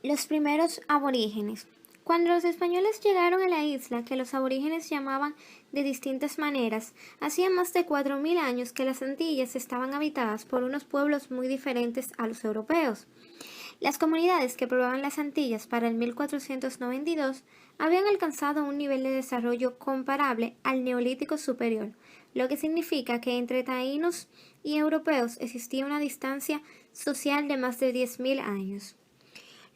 Los primeros aborígenes. Cuando los españoles llegaron a la isla, que los aborígenes llamaban de distintas maneras, hacía más de 4000 años que las Antillas estaban habitadas por unos pueblos muy diferentes a los europeos. Las comunidades que poblaban las Antillas para el 1492 habían alcanzado un nivel de desarrollo comparable al Neolítico superior, lo que significa que entre taínos y europeos existía una distancia social de más de 10.000 años.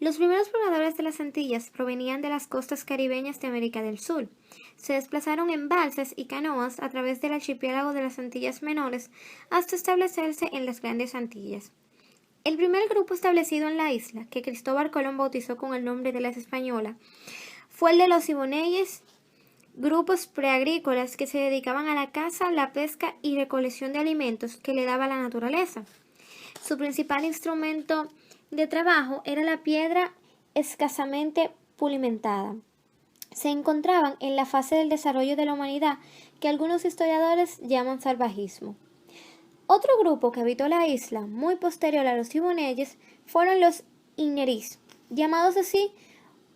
Los primeros pobladores de las Antillas provenían de las costas caribeñas de América del Sur. Se desplazaron en balsas y canoas a través del archipiélago de las Antillas Menores hasta establecerse en las Grandes Antillas. El primer grupo establecido en la isla, que Cristóbal Colón bautizó con el nombre de las Españolas, fue el de los Siboneyes, grupos preagrícolas que se dedicaban a la caza, la pesca y recolección de alimentos que le daba la naturaleza. Su principal instrumento de trabajo era la piedra escasamente pulimentada. Se encontraban en la fase del desarrollo de la humanidad que algunos historiadores llaman salvajismo. Otro grupo que habitó la isla, muy posterior a los Siboneyes, fueron los Innerís, llamados así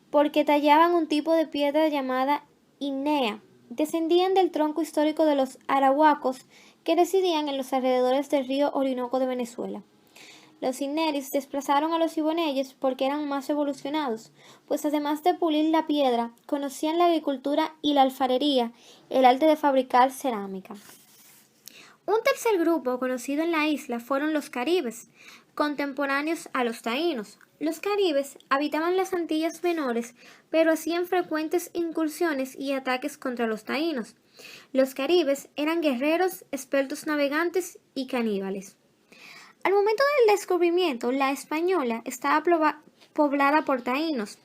porque tallaban un tipo de piedra llamada ígnea. Descendían del tronco histórico de los arahuacos que residían en los alrededores del río Orinoco de Venezuela. Los Inneris desplazaron a los Siboneyes porque eran más evolucionados, pues además de pulir la piedra, conocían la agricultura y la alfarería, el arte de fabricar cerámica. Un tercer grupo conocido en la isla fueron los caribes, contemporáneos a los taínos. Los caribes habitaban las Antillas Menores, pero hacían frecuentes incursiones y ataques contra los taínos. Los caribes eran guerreros, expertos navegantes y caníbales. Al momento del descubrimiento, la Española estaba poblada por taínos,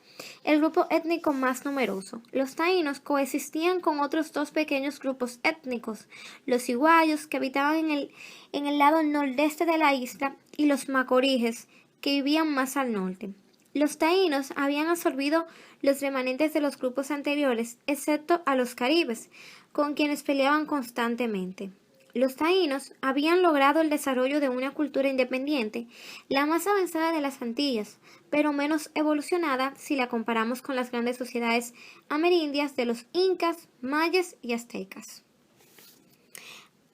el grupo étnico más numeroso. Los taínos coexistían con otros dos pequeños grupos étnicos, los iguayos, que habitaban en el lado nordeste de la isla, y los macoriges, que vivían más al norte. Los taínos habían absorbido los remanentes de los grupos anteriores, excepto a los caribes, con quienes peleaban constantemente. Los taínos habían logrado el desarrollo de una cultura independiente, la más avanzada de las Antillas, pero menos evolucionada si la comparamos con las grandes sociedades amerindias de los incas, mayas y aztecas.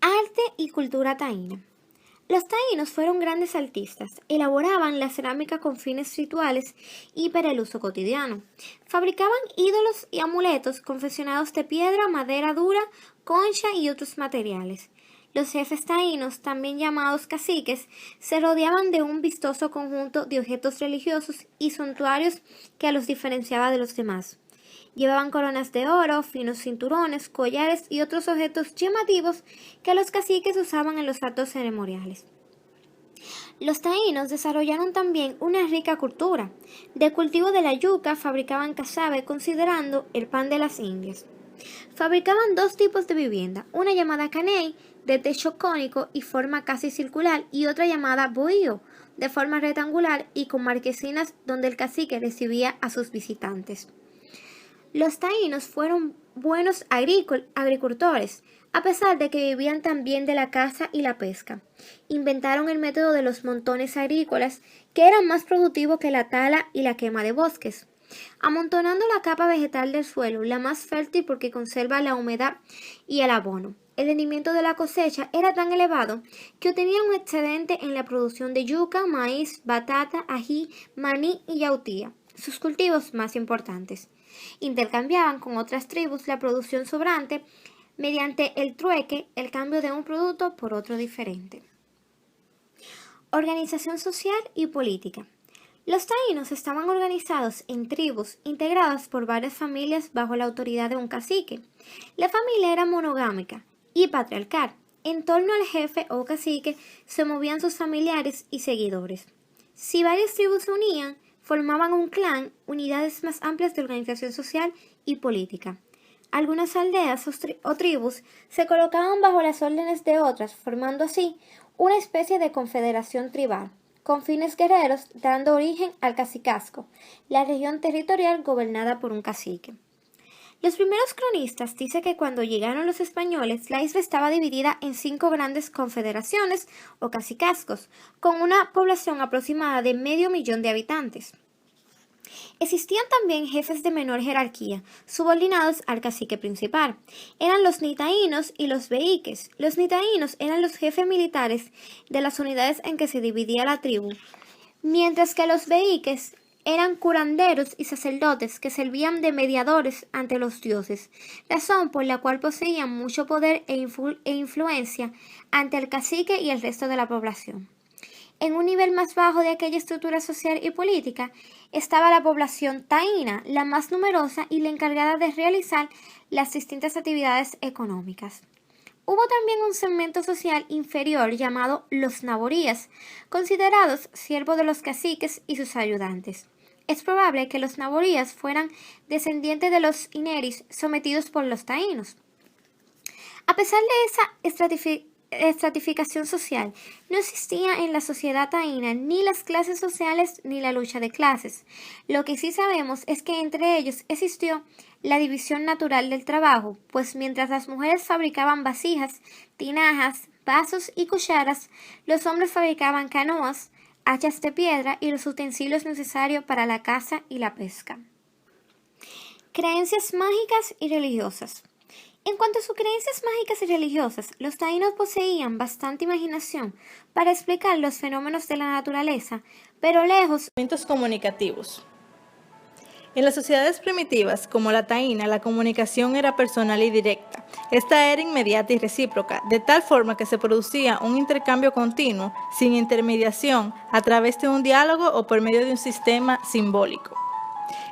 Arte y cultura taína. Los taínos fueron grandes artistas, elaboraban la cerámica con fines rituales y para el uso cotidiano. Fabricaban ídolos y amuletos confeccionados de piedra, madera dura, concha y otros materiales. Los jefes taínos, también llamados caciques, se rodeaban de un vistoso conjunto de objetos religiosos y suntuarios que los diferenciaba de los demás. Llevaban coronas de oro, finos cinturones, collares y otros objetos llamativos que los caciques usaban en los actos ceremoniales. Los taínos desarrollaron también una rica cultura. De cultivo de la yuca fabricaban casabe, considerando el pan de las Indias. Fabricaban dos tipos de vivienda, una llamada caney, de techo cónico y forma casi circular, y otra llamada bohío, de forma rectangular y con marquesinas donde el cacique recibía a sus visitantes. Los taínos fueron buenos agricultores, a pesar de que vivían también de la caza y la pesca. Inventaron el método de los montones agrícolas, que eran más productivos que la tala y la quema de bosques, amontonando la capa vegetal del suelo, la más fértil porque conserva la humedad y el abono. El rendimiento de la cosecha era tan elevado que obtenían un excedente en la producción de yuca, maíz, batata, ají, maní y yautía, sus cultivos más importantes. Intercambiaban con otras tribus la producción sobrante mediante el trueque, el cambio de un producto por otro diferente. Organización social y política. Los taínos estaban organizados en tribus integradas por varias familias bajo la autoridad de un cacique. La familia era monogámica y patriarcal. En torno al jefe o cacique se movían sus familiares y seguidores. Si varias tribus se unían, formaban un clan, unidades más amplias de organización social y política. Algunas aldeas o tribus se colocaban bajo las órdenes de otras, formando así una especie de confederación tribal, con fines guerreros, dando origen al cacicazgo, la región territorial gobernada por un cacique. Los primeros cronistas dicen que cuando llegaron los españoles, la isla estaba dividida en 5 grandes confederaciones o cacicazgos, con una población aproximada de 500.000 de habitantes. Existían también jefes de menor jerarquía, subordinados al cacique principal. Eran los nitaínos y los beíques. Los nitaínos eran los jefes militares de las unidades en que se dividía la tribu, mientras que los beíques eran curanderos y sacerdotes que servían de mediadores ante los dioses, razón por la cual poseían mucho poder e influencia ante el cacique y el resto de la población. En un nivel más bajo de aquella estructura social y política estaba la población taína, la más numerosa y la encargada de realizar las distintas actividades económicas. Hubo también un segmento social inferior llamado los naboríes, considerados siervos de los caciques y sus ayudantes. Es probable que los naboríes fueran descendientes de los ineris sometidos por los taínos. A pesar de esa estratificación social, no existía en la sociedad taína ni las clases sociales ni la lucha de clases. Lo que sí sabemos es que entre ellos existió la división natural del trabajo, pues mientras las mujeres fabricaban vasijas, tinajas, vasos y cucharas, los hombres fabricaban canoas, hachas de piedra y los utensilios necesarios para la caza y la pesca. Creencias mágicas y religiosas. En cuanto a sus creencias mágicas y religiosas, los taínos poseían bastante imaginación para explicar los fenómenos de la naturaleza, pero lejos de comunicativos. En las sociedades primitivas, como la taína, la comunicación era personal y directa. Esta era inmediata y recíproca, de tal forma que se producía un intercambio continuo, sin intermediación, a través de un diálogo o por medio de un sistema simbólico.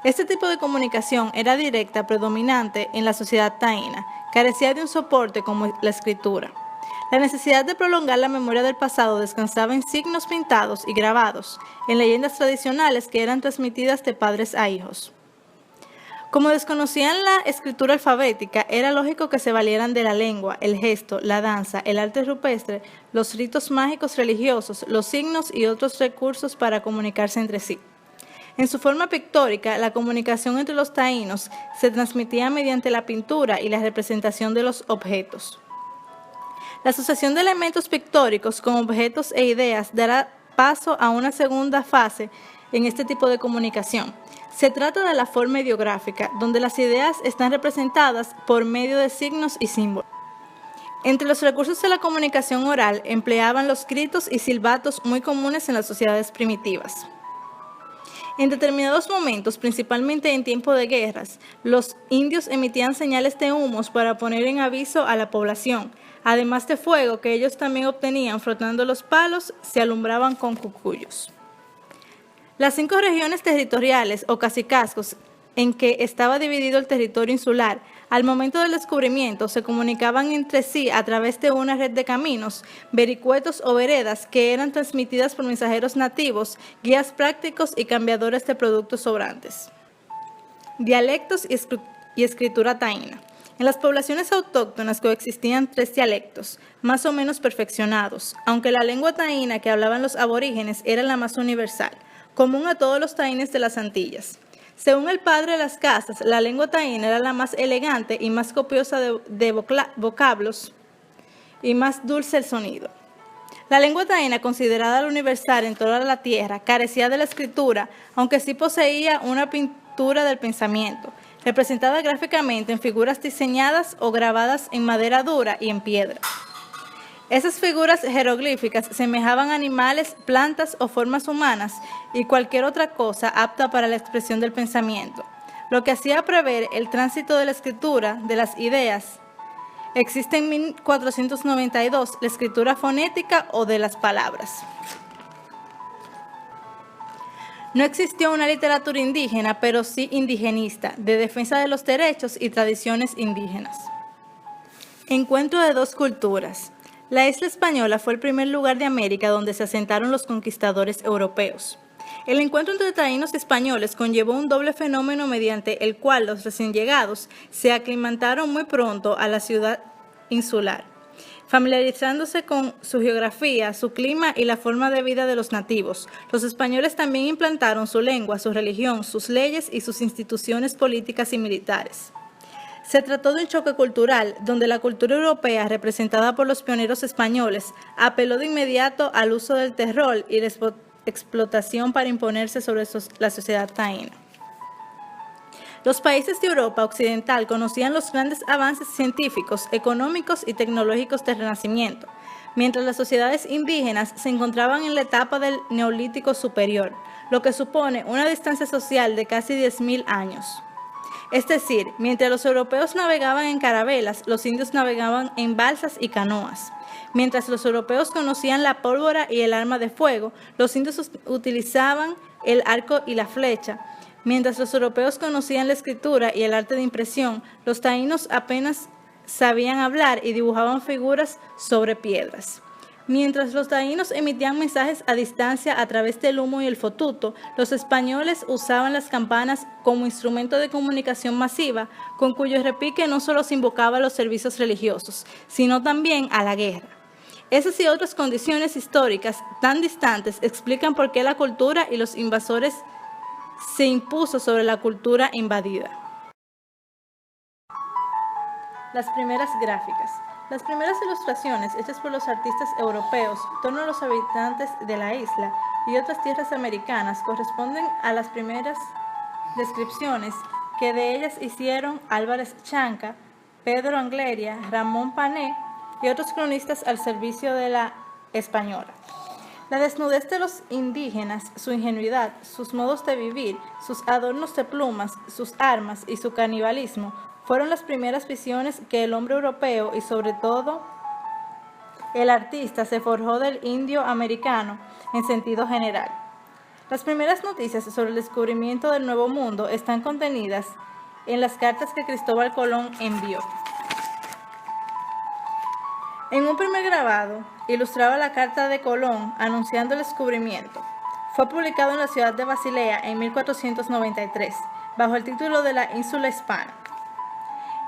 Este tipo de comunicación era directa, predominante en la sociedad taína, carecía de un soporte como la escritura. La necesidad de prolongar la memoria del pasado descansaba en signos pintados y grabados, en leyendas tradicionales que eran transmitidas de padres a hijos. Como desconocían la escritura alfabética, era lógico que se valieran de la lengua, el gesto, la danza, el arte rupestre, los ritos mágicos religiosos, los signos y otros recursos para comunicarse entre sí. En su forma pictórica, la comunicación entre los taínos se transmitía mediante la pintura y la representación de los objetos. La asociación de elementos pictóricos con objetos e ideas dará paso a una segunda fase en este tipo de comunicación. Se trata de la forma ideográfica, donde las ideas están representadas por medio de signos y símbolos. Entre los recursos de la comunicación oral empleaban los gritos y silbatos muy comunes en las sociedades primitivas. En determinados momentos, principalmente en tiempo de guerras, los indios emitían señales de humos para poner en aviso a la población. Además de fuego que ellos también obtenían frotando los palos, se alumbraban con cucuyos. Las 5 regiones territoriales o cacicazgos en que estaba dividido el territorio insular, al momento del descubrimiento se comunicaban entre sí a través de una red de caminos, vericuetos o veredas que eran transmitidas por mensajeros nativos, guías prácticos y cambiadores de productos sobrantes. Dialectos y escritura taína. En las poblaciones autóctonas coexistían 3 dialectos, más o menos perfeccionados, aunque la lengua taína que hablaban los aborígenes era la más universal, común a todos los taínes de las Antillas. Según el padre de las casas, la lengua taína era la más elegante y más copiosa de vocablos y más dulce el sonido. La lengua taína, considerada la universal en toda la tierra, carecía de la escritura, aunque sí poseía una pintura del pensamiento, representada gráficamente en figuras diseñadas o grabadas en madera dura y en piedra. Esas figuras jeroglíficas semejaban a animales, plantas o formas humanas y cualquier otra cosa apta para la expresión del pensamiento, lo que hacía prever el tránsito de la escritura, de las ideas. Existe en 1492 la escritura fonética o de las palabras. No existió una literatura indígena, pero sí indigenista, de defensa de los derechos y tradiciones indígenas. Encuentro de 2 culturas. La isla española fue el primer lugar de América donde se asentaron los conquistadores europeos. El encuentro entre taínos y españoles conllevó un doble fenómeno mediante el cual los recién llegados se aclimataron muy pronto a la ciudad insular, familiarizándose con su geografía, su clima y la forma de vida de los nativos. Los españoles también implantaron su lengua, su religión, sus leyes y sus instituciones políticas y militares. Se trató de un choque cultural, donde la cultura europea, representada por los pioneros españoles, apeló de inmediato al uso del terror y la explotación para imponerse sobre la sociedad taína. Los países de Europa occidental conocían los grandes avances científicos, económicos y tecnológicos del Renacimiento, mientras las sociedades indígenas se encontraban en la etapa del Neolítico Superior, lo que supone una distancia social de casi 10.000 años. Es decir, mientras los europeos navegaban en carabelas, los indios navegaban en balsas y canoas. Mientras los europeos conocían la pólvora y el arma de fuego, los indios utilizaban el arco y la flecha. Mientras los europeos conocían la escritura y el arte de impresión, los taínos apenas sabían hablar y dibujaban figuras sobre piedras. Mientras los taínos emitían mensajes a distancia a través del humo y el fotuto, los españoles usaban las campanas como instrumento de comunicación masiva, con cuyo repique no solo se invocaba a los servicios religiosos, sino también a la guerra. Esas y otras condiciones históricas tan distantes explican por qué la cultura y los invasores se impuso sobre la cultura invadida. Las primeras gráficas. Las primeras ilustraciones hechas por los artistas europeos en torno a los habitantes de la isla y otras tierras americanas corresponden a las primeras descripciones que de ellas hicieron Álvarez Chanca, Pedro Angleria, Ramón Pané y otros cronistas al servicio de la española. La desnudez de los indígenas, su ingenuidad, sus modos de vivir, sus adornos de plumas, sus armas y su canibalismo fueron las primeras visiones que el hombre europeo y sobre todo el artista se forjó del indio americano en sentido general. Las primeras noticias sobre el descubrimiento del Nuevo Mundo están contenidas en las cartas que Cristóbal Colón envió. En un primer grabado, ilustraba la carta de Colón anunciando el descubrimiento. Fue publicado en la ciudad de Basilea en 1493, bajo el título de la Ínsula Hispana.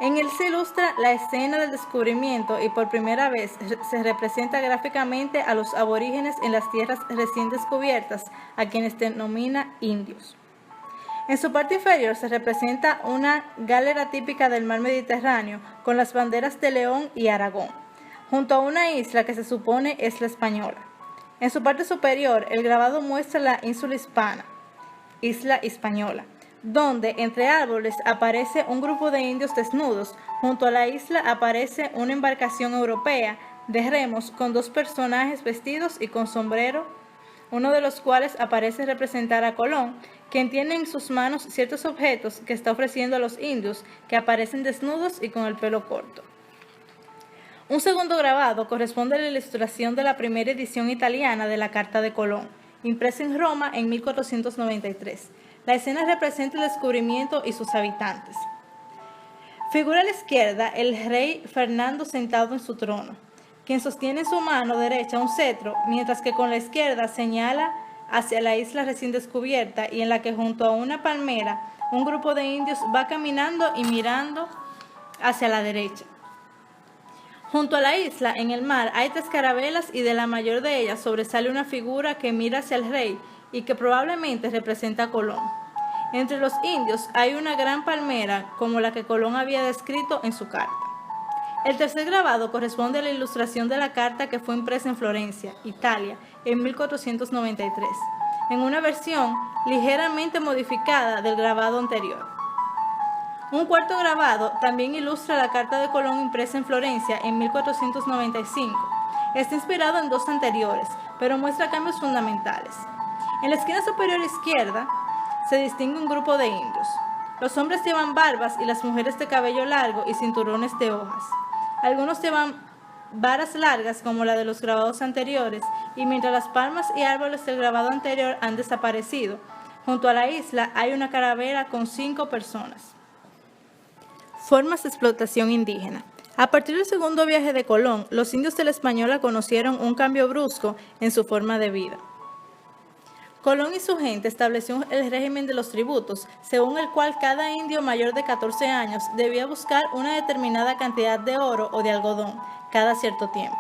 En él se ilustra la escena del descubrimiento y por primera vez se representa gráficamente a los aborígenes en las tierras recién descubiertas, a quienes denomina indios. En su parte inferior se representa una galera típica del mar Mediterráneo con las banderas de León y Aragón, junto a una isla que se supone es la española. En su parte superior, el grabado muestra la ínsula hispana, isla española, donde entre árboles aparece un grupo de indios desnudos. Junto a la isla aparece una embarcación europea de remos con dos personajes vestidos y con sombrero, uno de los cuales aparece representar a Colón, quien tiene en sus manos ciertos objetos que está ofreciendo a los indios, que aparecen desnudos y con el pelo corto. Un segundo grabado corresponde a la ilustración de la primera edición italiana de la Carta de Colón, impresa en Roma en 1493. La escena representa el descubrimiento y sus habitantes. Figura a la izquierda el rey Fernando sentado en su trono, quien sostiene en su mano derecha un cetro, mientras que con la izquierda señala hacia la isla recién descubierta y en la que junto a una palmera un grupo de indios va caminando y mirando hacia la derecha. Junto a la isla, en el mar, hay 3 carabelas y de la mayor de ellas sobresale una figura que mira hacia el rey y que probablemente representa a Colón. Entre los indios hay una gran palmera como la que Colón había descrito en su carta. El tercer grabado corresponde a la ilustración de la carta que fue impresa en Florencia, Italia, en 1493, en una versión ligeramente modificada del grabado anterior. Un cuarto grabado también ilustra la carta de Colón impresa en Florencia en 1495. Está inspirado en 2 anteriores, pero muestra cambios fundamentales. En la esquina superior izquierda se distingue un grupo de indios. Los hombres llevan barbas y las mujeres de cabello largo y cinturones de hojas. Algunos llevan varas largas como la de los grabados anteriores, y mientras las palmas y árboles del grabado anterior han desaparecido, junto a la isla hay una caravela con 5 personas. Formas de explotación indígena. A partir del segundo viaje de Colón, los indios de la Española conocieron un cambio brusco en su forma de vida. Colón y su gente estableció el régimen de los tributos, según el cual cada indio mayor de 14 años debía buscar una determinada cantidad de oro o de algodón cada cierto tiempo.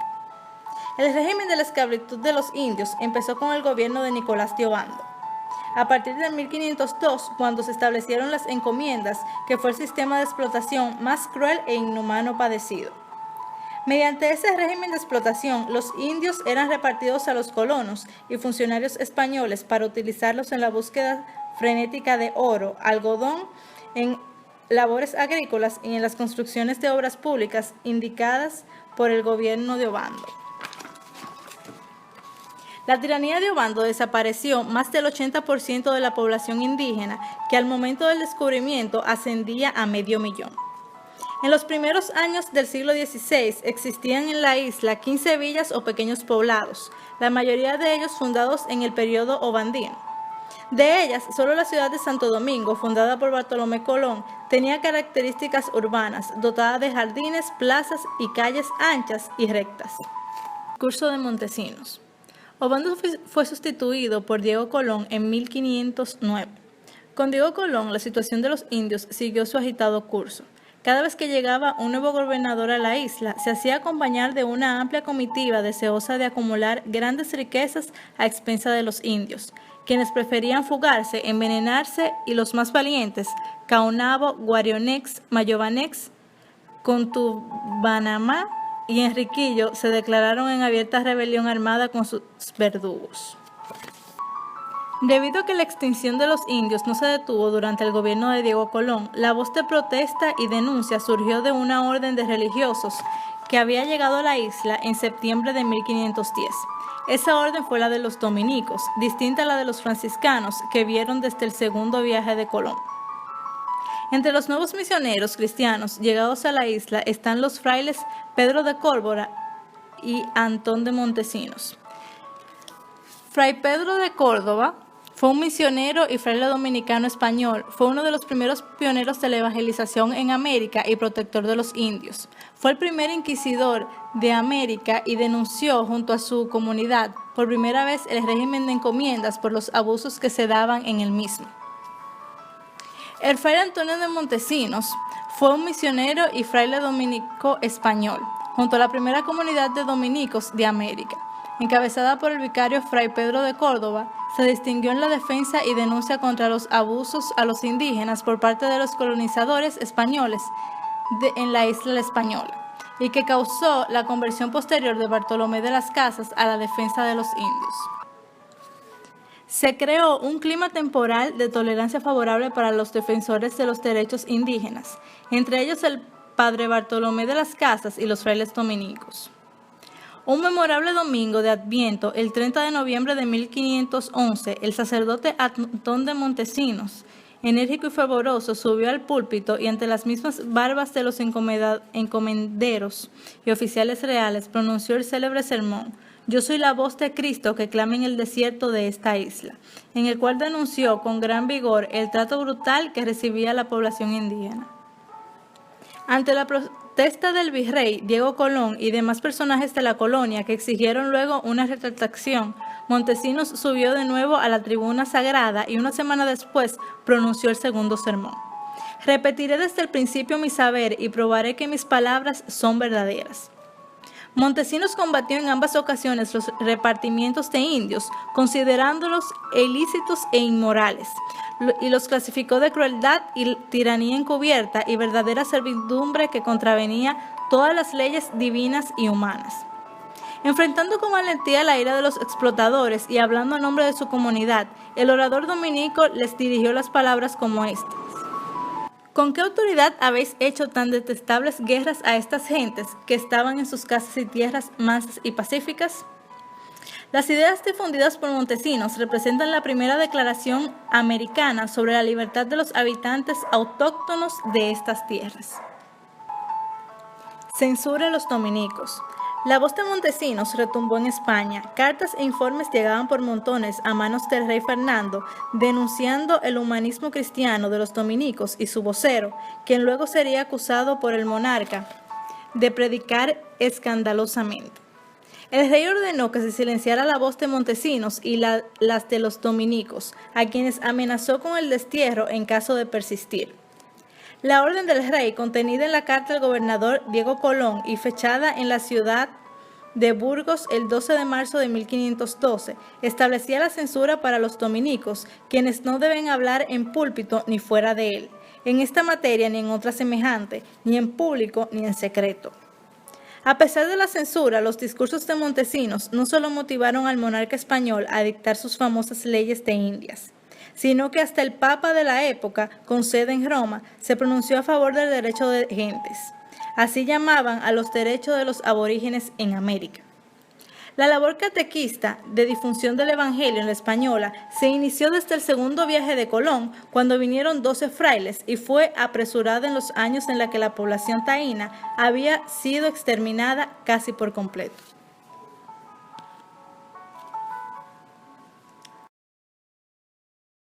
El régimen de la esclavitud de los indios empezó con el gobierno de Nicolás de Obando. A partir de 1502, cuando se establecieron las encomiendas, que fue el sistema de explotación más cruel e inhumano padecido. Mediante ese régimen de explotación, los indios eran repartidos a los colonos y funcionarios españoles para utilizarlos en la búsqueda frenética de oro, algodón en labores agrícolas y en las construcciones de obras públicas indicadas por el gobierno de Obando. La tiranía de Obando desapareció más del 80% de la población indígena, que al momento del descubrimiento ascendía a 500.000. En los primeros años del siglo XVI existían en la isla 15 villas o pequeños poblados, la mayoría de ellos fundados en el periodo obandino. De ellas, solo la ciudad de Santo Domingo, fundada por Bartolomé Colón, tenía características urbanas, dotada de jardines, plazas y calles anchas y rectas. Curso de Montesinos. Obando fue sustituido por Diego Colón en 1509. Con Diego Colón, la situación de los indios siguió su agitado curso. Cada vez que llegaba un nuevo gobernador a la isla, se hacía acompañar de una amplia comitiva deseosa de acumular grandes riquezas a expensas de los indios, quienes preferían fugarse, envenenarse, y los más valientes, Caonabo, Guarionex, Mayovanex, Contubanamá y Enriquillo, se declararon en abierta rebelión armada con sus verdugos. Debido a que la extinción de los indios no se detuvo durante el gobierno de Diego Colón, la voz de protesta y denuncia surgió de una orden de religiosos que había llegado a la isla en septiembre de 1510. Esa orden fue la de los dominicos, distinta a la de los franciscanos que vieron desde el segundo viaje de Colón. Entre los nuevos misioneros cristianos llegados a la isla están los frailes Pedro de Córdoba y Antón de Montesinos. Fray Pedro de Córdoba fue un misionero y fraile dominicano español. Fue uno de los primeros pioneros de la evangelización en América y protector de los indios. Fue el primer inquisidor de América y denunció junto a su comunidad por primera vez el régimen de encomiendas por los abusos que se daban en el mismo. El fraile Antonio de Montesinos fue un misionero y fraile dominico español, junto a la primera comunidad de dominicos de América. Encabezada por el vicario Fray Pedro de Córdoba, se distinguió en la defensa y denuncia contra los abusos a los indígenas por parte de los colonizadores españoles en la isla La Española, y que causó la conversión posterior de Bartolomé de las Casas a la defensa de los indios. Se creó un clima temporal de tolerancia favorable para los defensores de los derechos indígenas, entre ellos el padre Bartolomé de las Casas y los frailes dominicos. Un memorable domingo de Adviento, el 30 de noviembre de 1511, el sacerdote Antón de Montesinos, enérgico y fervoroso, subió al púlpito y ante las mismas barbas de los encomenderos y oficiales reales pronunció el célebre sermón: Yo soy la voz de Cristo que clama en el desierto de esta isla, en el cual denunció con gran vigor el trato brutal que recibía la población indígena. Ante la protesta del virrey Diego Colón y demás personajes de la colonia que exigieron luego una retractación, Montesinos subió de nuevo a la tribuna sagrada y una semana después pronunció el segundo sermón. Repetiré desde el principio mi saber y probaré que mis palabras son verdaderas. Montesinos combatió en ambas ocasiones los repartimientos de indios, considerándolos ilícitos e inmorales, y los clasificó de crueldad y tiranía encubierta y verdadera servidumbre que contravenía todas las leyes divinas y humanas. Enfrentando con valentía la ira de los explotadores y hablando a nombre de su comunidad, el orador dominico les dirigió las palabras como estas: ¿Con qué autoridad habéis hecho tan detestables guerras a estas gentes que estaban en sus casas y tierras mansas y pacíficas? Las ideas difundidas por Montesinos representan la primera declaración americana sobre la libertad de los habitantes autóctonos de estas tierras. Censura a los dominicos. La voz de Montesinos retumbó en España. Cartas e informes llegaban por montones a manos del rey Fernando, denunciando el humanismo cristiano de los dominicos y su vocero, quien luego sería acusado por el monarca de predicar escandalosamente. El rey ordenó que se silenciara la voz de Montesinos y las de los dominicos, a quienes amenazó con el destierro en caso de persistir. La orden del rey, contenida en la carta del gobernador Diego Colón y fechada en la ciudad de Burgos el 12 de marzo de 1512, establecía la censura para los dominicos, quienes no deben hablar en púlpito ni fuera de él, en esta materia ni en otra semejante, ni en público ni en secreto. A pesar de la censura, los discursos de Montesinos no solo motivaron al monarca español a dictar sus famosas leyes de Indias, sino que hasta el Papa de la época, con sede en Roma, se pronunció a favor del derecho de gentes. Así llamaban a los derechos de los aborígenes en América. La labor catequista de difusión del Evangelio en la española se inició desde el segundo viaje de Colón, cuando vinieron 12 frailes, y fue apresurada en los años en los que la población taína había sido exterminada casi por completo.